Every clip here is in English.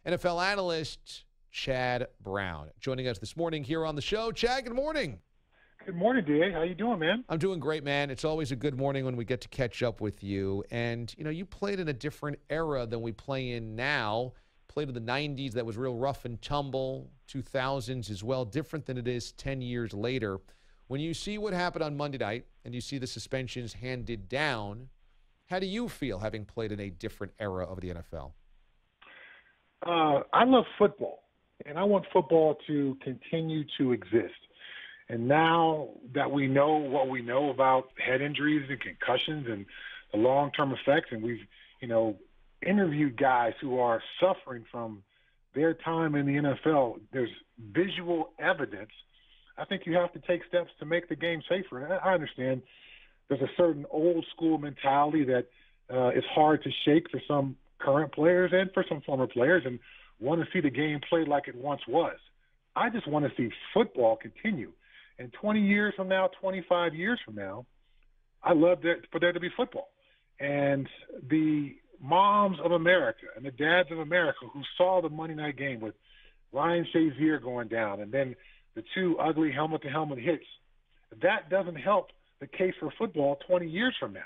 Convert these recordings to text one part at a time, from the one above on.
NFL analyst Chad Brown joining us this morning here on the show. Chad, good morning. Good morning, D.A. How you doing, man? I'm doing great, man. It's always a good morning when we get to catch up with you. And, you played in a different era than we play in now. Played in the 90s. That was real rough and tumble. 2000s as well. Different than it is 10 years later. When you see what happened on Monday night and you see the suspensions handed down, how do you feel having played in a different era of the NFL? I love football, and I want football to continue to exist. And now that we know what we know about head injuries and concussions and the long-term effects, and we've, interviewed guys who are suffering from their time in the NFL, there's visual evidence. I think you have to take steps to make the game safer. And I understand there's a certain old-school mentality that is hard to shake for some current players and for some former players, and want to see the game played like it once was. I just want to see football continue. And 20 years from now, 25 years from now, I love for there to be football. And the moms of America and the dads of America who saw the Monday night game with Ryan Shazier going down and then the two ugly helmet-to-helmet hits, that doesn't help the case for football 20 years from now.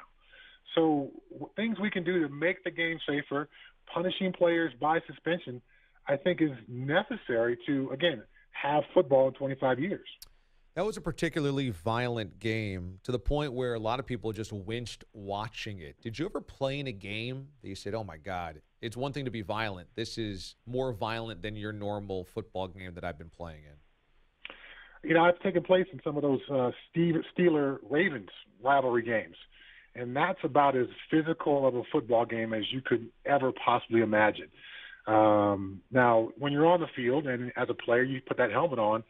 So things we can do to make the game safer, punishing players by suspension, I think is necessary to, again, have football in 25 years. That was a particularly violent game to the point where a lot of people just winced watching it. Did you ever play in a game that you said, oh, my God, it's one thing to be violent. This is more violent than your normal football game that I've been playing in? I've taken place in some of those Steeler-Ravens rivalry games, and that's about as physical of a football game as you could ever possibly imagine. Now, when you're on the field and as a player, you put that helmet on,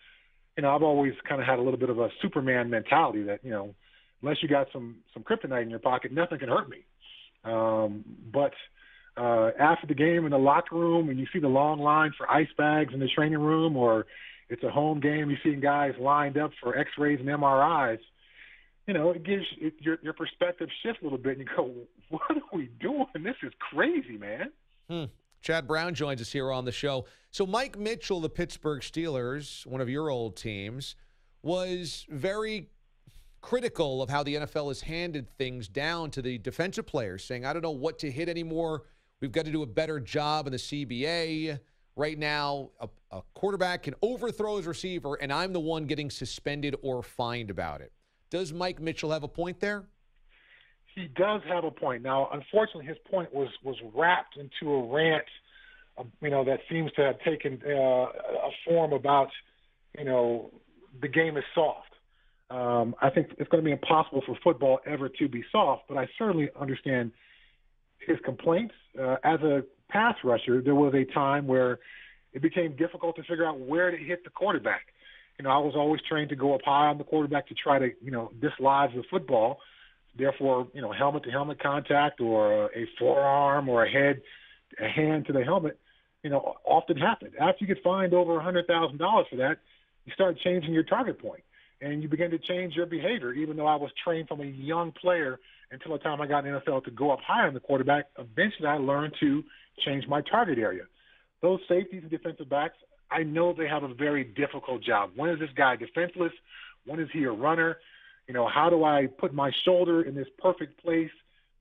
I've always kind of had a little bit of a Superman mentality that, unless you got some kryptonite in your pocket, nothing can hurt me. But after the game in the locker room and you see the long line for ice bags in the training room, or it's a home game, you see guys lined up for x-rays and MRIs, it gives your perspective shift a little bit, and you go, what are we doing? This is crazy, man. Chad Brown joins us here on the show. So Mike Mitchell, the Pittsburgh Steelers, one of your old teams, was very critical of how the NFL has handed things down to the defensive players, saying, I don't know what to hit anymore. We've got to do a better job in the CBA. Right now, a quarterback can overthrow his receiver, and I'm the one getting suspended or fined about it. Does Mike Mitchell have a point there? He does have a point. Now, unfortunately, his point was wrapped into a rant, that seems to have taken a form about, the game is soft. I think it's going to be impossible for football ever to be soft, but I certainly understand his complaints. As a pass rusher, there was a time where it became difficult to figure out where to hit the quarterback. I was always trained to go up high on the quarterback to try to, dislodge the football. Therefore, helmet-to-helmet contact or a forearm or a hand to the helmet, often happened. After you get fined over $100,000 for that, you start changing your target point, and you begin to change your behavior. Even though I was trained from a young player until the time I got in the NFL to go up high on the quarterback, eventually I learned to change my target area. Those safeties and defensive backs, I know they have a very difficult job. When is this guy defenseless? When is he a runner? How do I put my shoulder in this perfect place,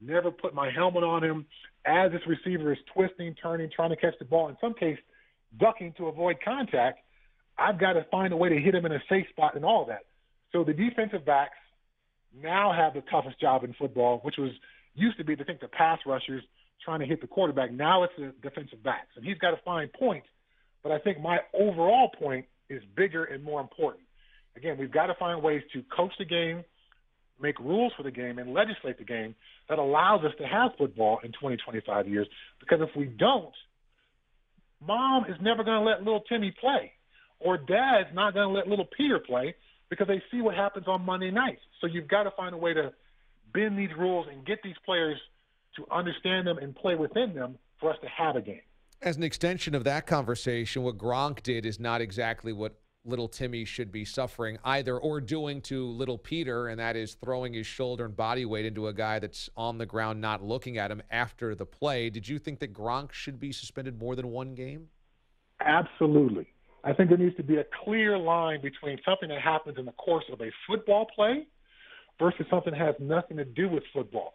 never put my helmet on him as this receiver is twisting, turning, trying to catch the ball, in some case ducking to avoid contact? I've got to find a way to hit him in a safe spot and all that. So the defensive backs now have the toughest job in football, which used to be, I think, the pass rushers trying to hit the quarterback. Now it's the defensive backs, and he's got to find points. But I think my overall point is bigger and more important. Again, we've got to find ways to coach the game, make rules for the game, and legislate the game that allows us to have football in 20, 25 years. Because if we don't, mom is never going to let little Timmy play, or dad's not going to let little Peter play because they see what happens on Monday nights. So you've got to find a way to bend these rules and get these players to understand them and play within them for us to have a game. As an extension of that conversation, what Gronk did is not exactly what little Timmy should be suffering either or doing to little Peter, and that is throwing his shoulder and body weight into a guy that's on the ground not looking at him after the play. Did you think that Gronk should be suspended more than one game? Absolutely. I think there needs to be a clear line between something that happens in the course of a football play versus something that has nothing to do with football.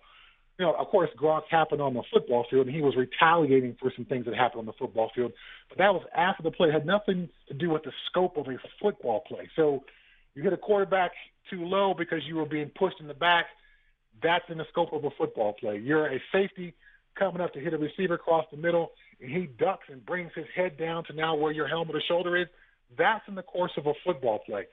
You know, of course, Gronk happened on the football field, and he was retaliating for some things that happened on the football field. But that was after the play. It had nothing to do with the scope of a football play. So you hit a quarterback too low because you were being pushed in the back. That's in the scope of a football play. You're a safety coming up to hit a receiver across the middle, and he ducks and brings his head down to now where your helmet or shoulder is. That's in the course of a football play.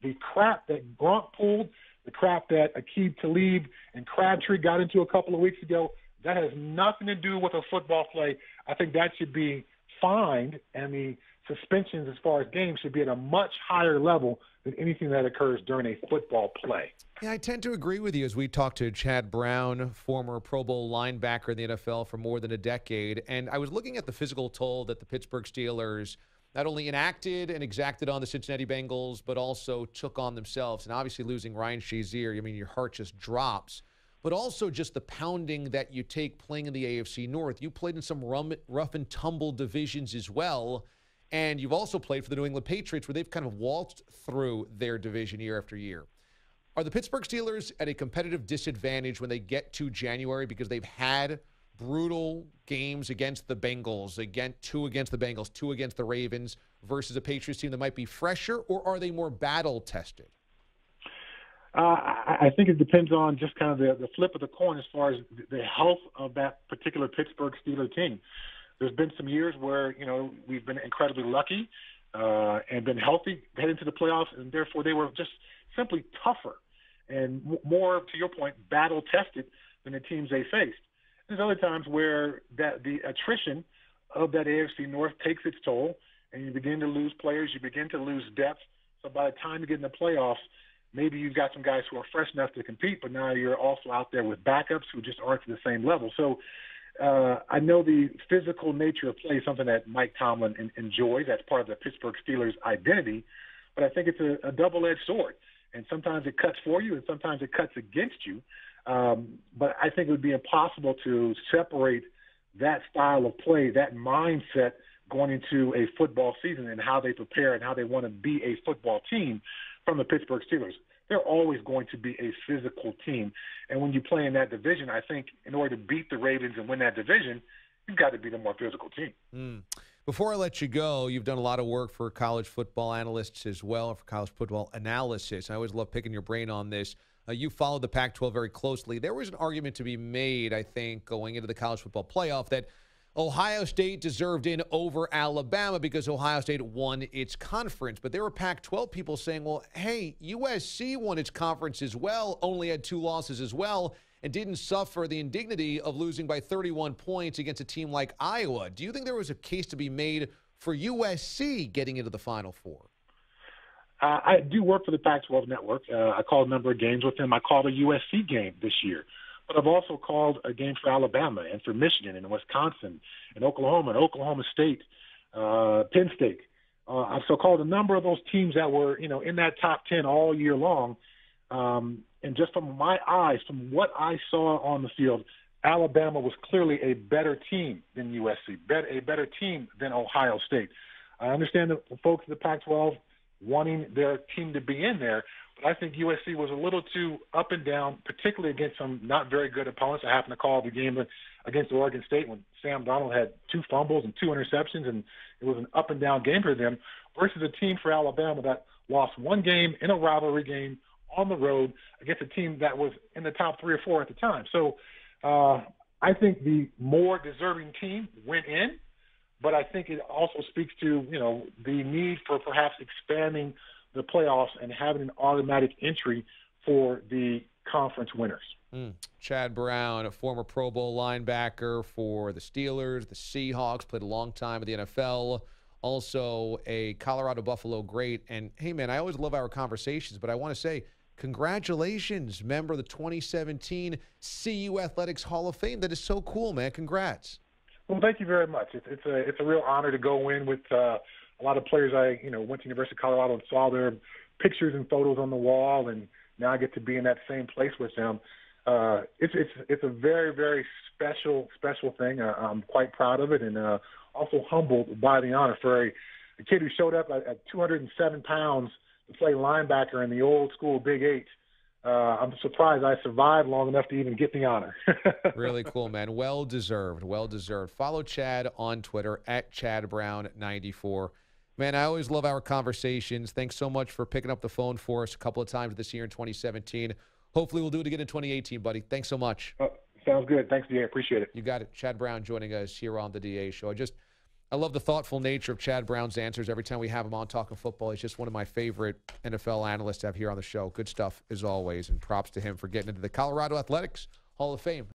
The crap that Gronk pulled, the crap that Aqib Talib and Crabtree got into a couple of weeks ago, that has nothing to do with a football play. I think that should be fined, and the suspensions as far as games should be at a much higher level than anything that occurs during a football play. Yeah, I tend to agree with you. As we talked to Chad Brown, former Pro Bowl linebacker in the NFL for more than a decade, and I was looking at the physical toll that the Pittsburgh Steelers not only enacted and exacted on the Cincinnati Bengals, but also took on themselves. And obviously losing Ryan Shazier, I mean, your heart just drops. But also just the pounding that you take playing in the AFC North. You played in some rough and tumble divisions as well. And you've also played for the New England Patriots, where they've kind of waltzed through their division year after year. Are the Pittsburgh Steelers at a competitive disadvantage when they get to January because they've had brutal games against the Bengals, again, two against the Bengals, two against the Ravens, versus a Patriots team that might be fresher, or are they more battle-tested? I think it depends on just kind of the flip of the coin as far as the health of that particular Pittsburgh Steelers team. There's been some years where, you know, we've been incredibly lucky and been healthy heading to the playoffs, and therefore they were just simply tougher and more, to your point, battle-tested than the teams they faced. There's other times where the attrition of that AFC North takes its toll, and you begin to lose players, you begin to lose depth. So by the time you get in the playoffs, maybe you've got some guys who are fresh enough to compete, but now you're also out there with backups who just aren't to the same level. So I know the physical nature of play is something that Mike Tomlin enjoys. That's part of the Pittsburgh Steelers' identity. But I think it's a double-edged sword. And sometimes it cuts for you, and sometimes it cuts against you. But I think it would be impossible to separate that style of play, that mindset going into a football season and how they prepare and how they want to be a football team from the Pittsburgh Steelers. They're always going to be a physical team. And when you play in that division, I think in order to beat the Ravens and win that division, you've got to be the more physical team. Before I let you go, you've done a lot of work for college football analysts as well, for college football analysis. I always love picking your brain on this. You followed the Pac-12 very closely. There was an argument to be made, I think, going into the college football playoff that Ohio State deserved in over Alabama because Ohio State won its conference. But there were Pac-12 people saying, well, hey, USC won its conference as well, only had 2 losses as well, and didn't suffer the indignity of losing by 31 points against a team like Iowa. Do you think there was a case to be made for USC getting into the Final Four? I do work for the Pac-12 Network. I called a number of games with them. I called a USC game this year. But I've also called a game for Alabama and for Michigan and Wisconsin and Oklahoma State, Penn State. I've so called a number of those teams that were, you know, in that top 10 all year long. And just from my eyes, from what I saw on the field, Alabama was clearly a better team than USC, a better team than Ohio State. I understand the folks in the Pac-12 wanting their team to be in there, but I think USC was a little too up and down, particularly against some not very good opponents. I happened to call the game against Oregon State when Sam Darnold had 2 fumbles and 2 interceptions, and it was an up and down game for them, versus a team for Alabama that lost 1 game in a rivalry game on the road against a team that was in the top 3 or 4 at the time. So I think the more deserving team went in, but I think it also speaks to, you know, the need for perhaps expanding the playoffs and having an automatic entry for the conference winners. Chad Brown, a former Pro Bowl linebacker for the Steelers, the Seahawks, played a long time in the NFL, also a Colorado Buffalo great. And, hey, man, I always love our conversations, but I want to say congratulations, member of the 2017 CU Athletics Hall of Fame. That is so cool, man. Congrats. Well, thank you very much. It's a real honor to go in with a a lot of players went to University of Colorado and saw their pictures and photos on the wall, and now I get to be in that same place with them. It's a very, very special thing. I'm quite proud of it, and also humbled by the honor for a kid who showed up at 207 pounds to play linebacker in the old school Big Eight. I'm surprised I survived long enough to even get the honor. Really cool, man. Well deserved. Well deserved. Follow Chad on Twitter at ChadBrown94. Man, I always love our conversations. Thanks so much for picking up the phone for us a couple of times this year in 2017. Hopefully we'll do it again in 2018, buddy. Thanks so much. Sounds good. Thanks, DA. Appreciate it. You got it. Chad Brown joining us here on the DA Show. I love the thoughtful nature of Chad Brown's answers every time we have him on talking football. He's just one of my favorite NFL analysts to have here on the show. Good stuff as always, and props to him for getting into the Colorado Athletics Hall of Fame.